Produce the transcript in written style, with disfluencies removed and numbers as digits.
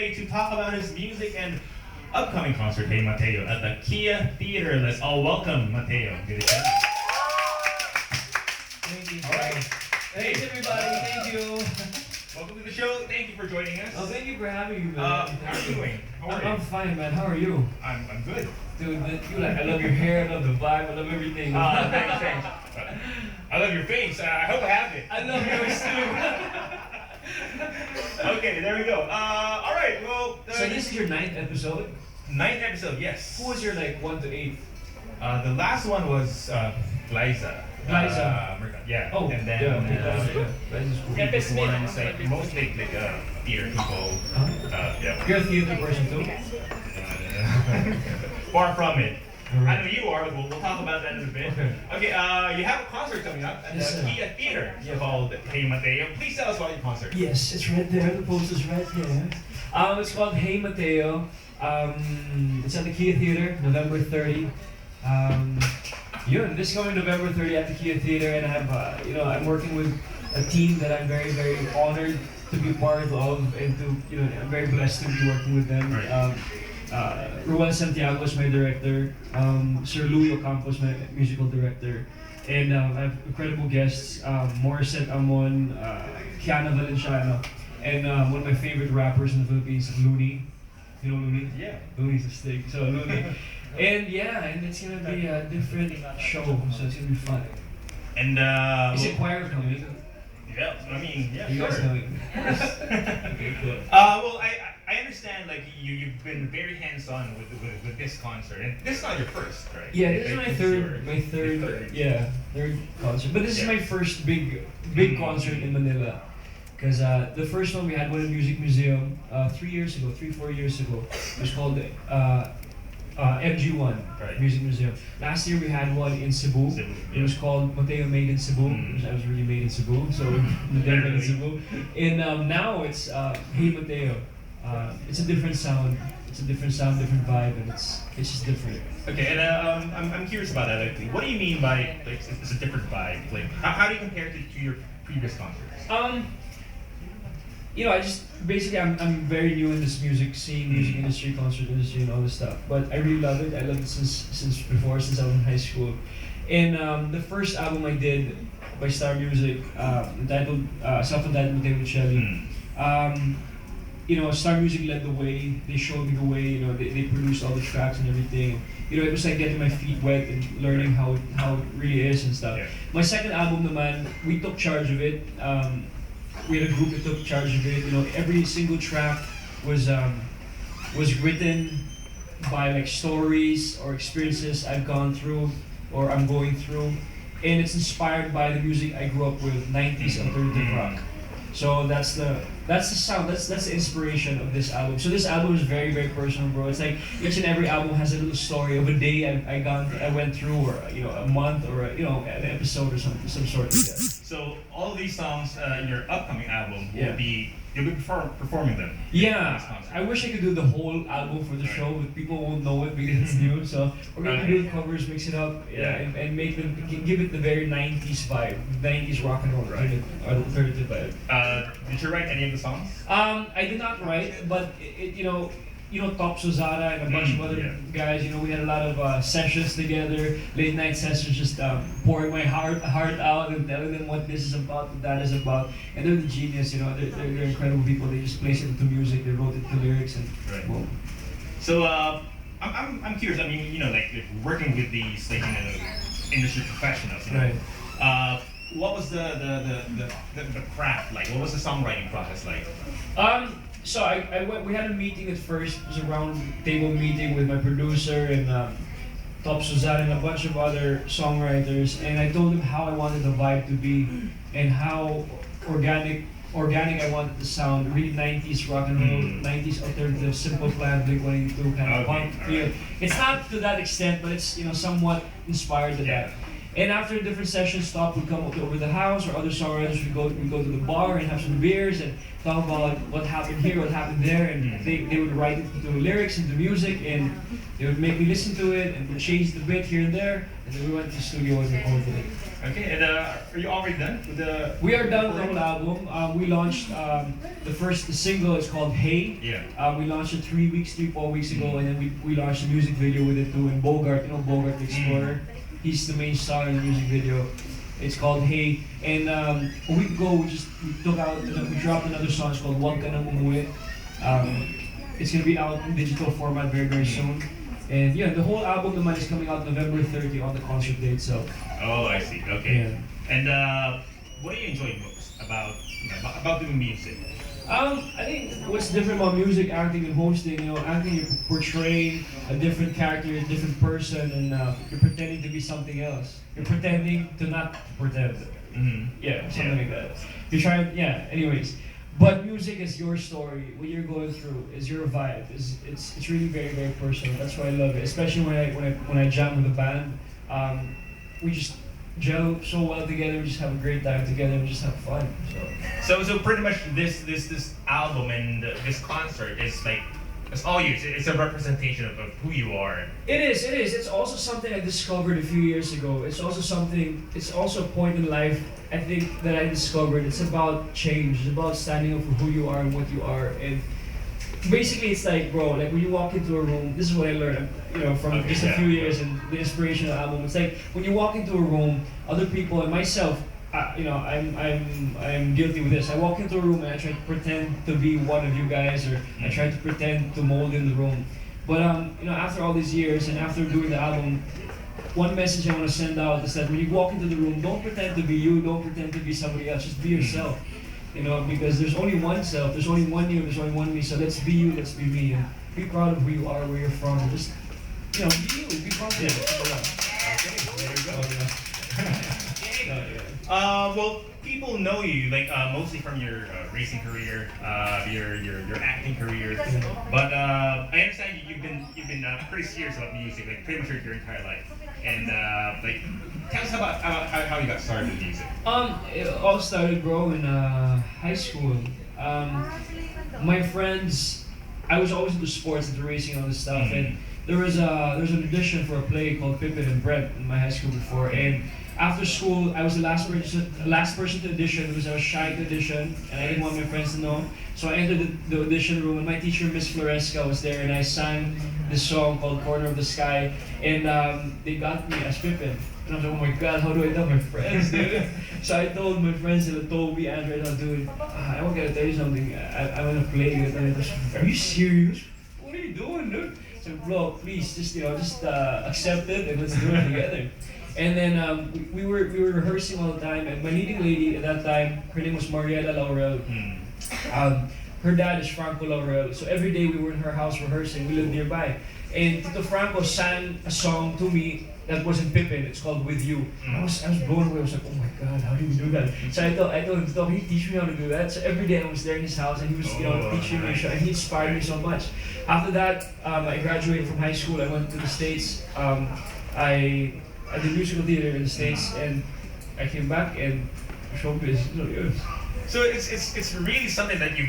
today to talk about his music and upcoming concert, Hey Matteo, at the Kia Theater. Let's all welcome Matteo Guidicelli. Thank you. All right. Hey everybody, thank you. Welcome to the show. Thank you for joining us. Oh, thank you for having me, man. How are you doing? How are you? I'm fine, man. How are you? I'm good. Dude, I love your hair, I love the vibe, I love everything. Thanks. I love your face. I hope I have it. I love yours too. Okay, there we go. All right. Well. So this is your 9th episode. 9th episode, yes. Who was your 1 to 8? The last one was Liza. Liza. Yeah. Oh, and then Liza's cool. previous ones, mostly theater people. Yeah. You're a theater person too? Far from it. Right. I know you are. We'll talk about that in a bit. Okay. You have a concert coming up at Yes, the sir. Kia Theater called Hey Matteo. Please tell us about your concert. Yes, it's right there. The poster's right there. It's called Hey Matteo. It's at the Kia Theater, November 30. This coming November 30 at the Kia Theater, and I have, I'm working with a team that I'm very, very honored to be part of, and to, I'm very blessed to be working with them. Right. Ruel Santiago is my director. Sir Louis Ocampo is my musical director. And I have incredible guests, Morissette Amon, Kiana Valenciano, and one of my favorite rappers in the Philippines, Looney. You know Looney? Yeah. Looney's a steak, so Looney. And it's gonna be a different show, so it's gonna be fun. And Is it choir coming? yeah, I mean, yeah, You sure. guys coming? Okay, cool. Well, I understand you've been very hands-on with this concert, and this is not your first, right? Yeah, this is my your third concert. But this is my first big concert in Manila. Because the first one we had one at Music Museum 3 years ago, 4 years ago. It was called MG1, Right. Music Museum. Last year we had one in Cebu. Cebu, It was called Matteo Made in Cebu. I was really made in Cebu, so Matteo Made in Cebu. And now it's Hey Matteo. It's a different sound. It's a different sound, different vibe, and it's just different. Okay, and I'm curious about that. Like, what do you mean by it's a different vibe? Like, how do you compare it to your previous concerts? I just basically I'm very new in this music scene, music industry, concert industry, and all this stuff. But I really love it. I loved it since I was in high school. And the first album I did by Star Music, entitled self-entitled Matteo Guidicelli. Star Music led the way. They showed me the way. They produced all the tracks and everything. It was like getting my feet wet and learning how it really is and stuff. Yeah. My second album, naman, we took charge of it. We had a group that took charge of it. Every single track was written by stories or experiences I've gone through or I'm going through, and it's inspired by the music I grew up with, 90s alternative rock. So that's the sound, that's the inspiration of this album. So this album is very, very personal, bro. It's like each and every album has a little story of a day I went through, or a month, or an episode or some sort like that. So all of these songs in your upcoming album Yeah. you'll be performing them. in Yeah, this concert. I wish I could do the whole album for the show, but people won't know it because it's new. So we're gonna Okay. do covers, mix it up, Yeah. and make them give it the very 90s vibe, 90s rock and roll, Right. alternative vibe. Did you write any of the songs? I did not write, but Top Suzara and a bunch of other Yeah. guys. We had a lot of sessions together, late night sessions, just pouring my heart out and telling them what this is about, what that is about. And they're the genius, they're incredible people. They just place it into music, they wrote it to lyrics, and Right. boom. So I'm curious. I mean, like working with these industry professionals. Right. What was the craft like? What was the songwriting process like? So we had a meeting at first. It was a round table meeting with my producer and Top Suzanne and a bunch of other songwriters, and I told him how I wanted the vibe to be and how organic I wanted to sound, really 90s rock and roll, 90s alternative, Simple Plan, Blink-182 kind of Okay, punk feel. alright. It's not to that extent, but it's somewhat inspired to Yeah. that. And after different sessions stop, we'd come over the house, or other songwriters would go to the bar and have some beers and talk about what happened here, what happened there, and they would write the lyrics into music, and they would make me listen to it and would change the bit here and there, and then we went to the studio and recorded it. Okay, and are you already done with the? We are done with the whole album. We launched the single is called Hey. Yeah. We launched it 3 weeks, 4 weeks ago, and then we launched a music video with it too. And Bogart, you know Bogart the Explorer, he's the main star in the music video. It's called Hey. And a week ago we dropped another song. It's called Wag Ka Nang Umuwi. It's gonna be out in digital format very soon. And yeah, the whole album naman is coming out November 30 on the concert date. So. Oh, I see. Okay. Yeah. And what do you enjoy most about about doing music? I think what's different about music, acting, and hosting, acting you're portraying a different character, a different person, and you're pretending to be something else. You're pretending to not pretend. Mm-hmm. Yeah, something like that. You're trying, yeah. Anyways, but music is your story. What you're going through is your vibe. It's really very personal. That's why I love it. Especially when I jam with a band, we just gel so well together. We just have a great time together. We just have fun. So pretty much this album and this concert is like it's all you. It's a representation of who you are. It is. It's also something I discovered a few years ago. It's also a point in life I think that I discovered. It's about change. It's about standing up for who you are and what you are. And basically, it's like, bro, like when you walk into a room, this is what I learned, from just a few years and the inspirational album. It's like when you walk into a room, other people and myself, I'm guilty with this. I walk into a room and I try to pretend to be one of you guys, or I try to pretend to mold in the room. But after all these years and after doing the album, one message I want to send out is that when you walk into the room, don't pretend to be you, don't pretend to be somebody else, just be yourself. Because there's only one self, there's only one you, there's only one me, so let's be you, let's be me, and be proud of who you are, where you're from, and just, be you, be confident. Okay, there you go. Yeah. Well, people know you mostly from your racing career, your acting career, but I understand you've been pretty serious about music, like pretty much your entire life. And tell us about how you got started with music. It all started, bro, in high school. My friends, I was always into sports, into racing, and all this stuff, and there was an audition for a play called Pippin and Brent in my high school before, and after school, I was the last person to audition because I was shy to audition and I didn't want my friends to know. So I entered the audition room and my teacher, Miss Floresca, was there, and I sang this song called Corner of the Sky, and they got me as Pippin. And I was like, oh my god, how do I tell my friends, dude? So I told my friends, Toby, Andrew, dude, I want to tell you something. I want to play with it. Are you serious? What are you doing, dude? So bro, please, just accept it and let's do it together. And then we were rehearsing all the time, and my leading lady at that time, her name was Mariela Laurel. Her dad is Franco Laurel, so every day we were in her house rehearsing. We lived nearby, and Tito Franco sang a song to me that wasn't Pippin. It's called With You. I was blown away. I was like, oh my god, how do you do that? So I told him, Tito, can you teach me how to do that? So every day I was there in his house, and he was teaching me, and he inspired me so much. After that, I graduated from high school. I went to the States. I did musical theater in the States, and I came back and showbiz. So it's really something that you